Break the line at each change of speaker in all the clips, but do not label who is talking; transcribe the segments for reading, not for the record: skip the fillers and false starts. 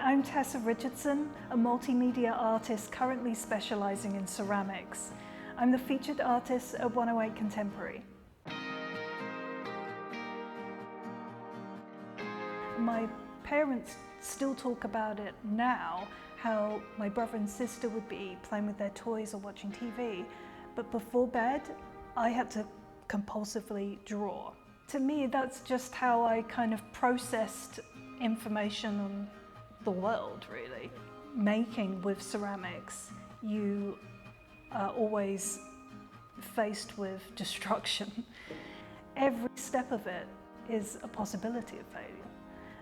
I'm Tessa Richardson, a multimedia artist currently specialising in ceramics. I'm the featured artist at 108 Contemporary. My parents still talk about it now, how my brother and sister would be playing with their toys or watching TV, but before bed I had to compulsively draw. To me, that's just how I kind of processed information on the world, really. Making with ceramics, you are always faced with destruction. Every step of it is a possibility of failure.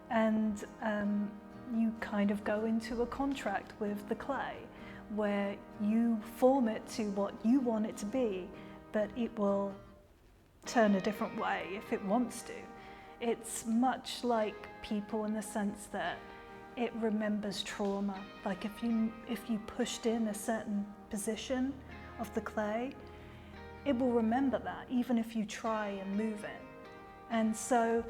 And you kind of go into a contract with the clay where you form it to what you want it to be, but it will turn a different way if it wants to. It's much like people in the sense that it remembers trauma. Like if you pushed in a certain position of the clay, it will remember that even if you try and move it. And so,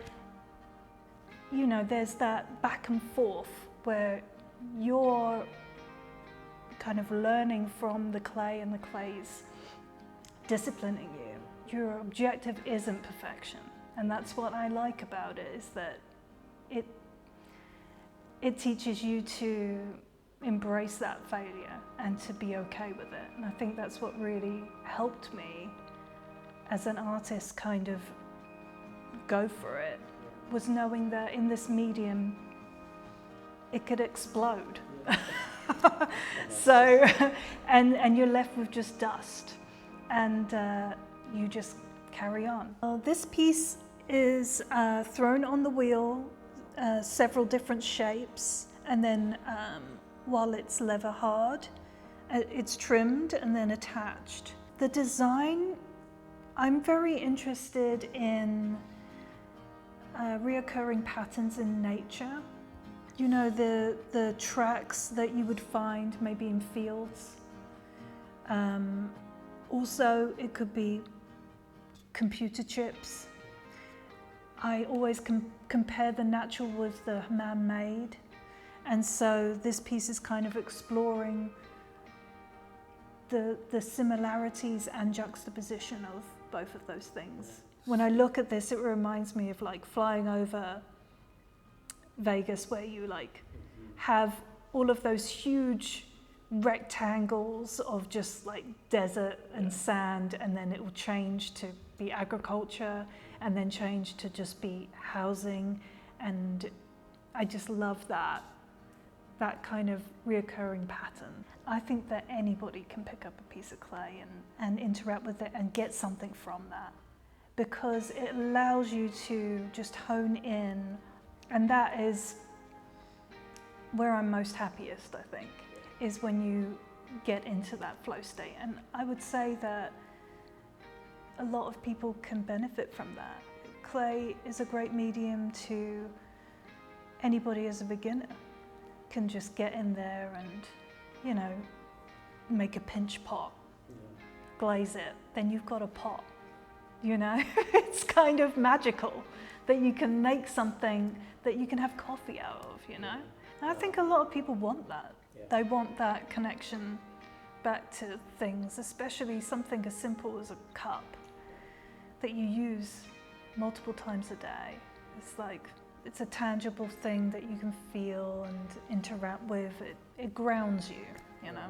you know, there's that back and forth where you're kind of learning from the clay and the clay's disciplining you. Your objective isn't perfection. And that's what I like about it, is that it teaches you to embrace that failure and to be okay with it. And I think that's what really helped me as an artist kind of go for it, was knowing that in this medium it could explode. So, and you're left with just dust, and you just carry on. Well, this piece is thrown on the wheel, several different shapes, and then while it's leather hard, it's trimmed and then attached. The design, I'm very interested in reoccurring patterns in nature. You know, the tracks that you would find maybe in fields. Also, it could be computer chips. I always compare the natural with the man-made, and so this piece is kind of exploring the similarities and juxtaposition of both of those things. When I look at this, it reminds me of like flying over Vegas, where you like have all of those huge rectangles of just like desert and sand, and then it will change to be agriculture, and then change to just be housing. And I just love that kind of reoccurring pattern. I think that anybody can pick up a piece of clay and interact with it and get something from that, because it allows you to just hone in, and that is where I'm most happiest, I think, is when you get into that flow state. And I would say that a lot of people can benefit from that. Clay is a great medium to anybody as a beginner. Can just get in there and, you know, make a pinch pot, glaze it, then you've got a pot, you know? It's kind of magical that you can make something that you can have coffee out of, you know? And I think a lot of people want that. They want that connection back to things, especially something as simple as a cup that you use multiple times a day. It's like, it's a tangible thing that you can feel and interact with. It grounds you, you know?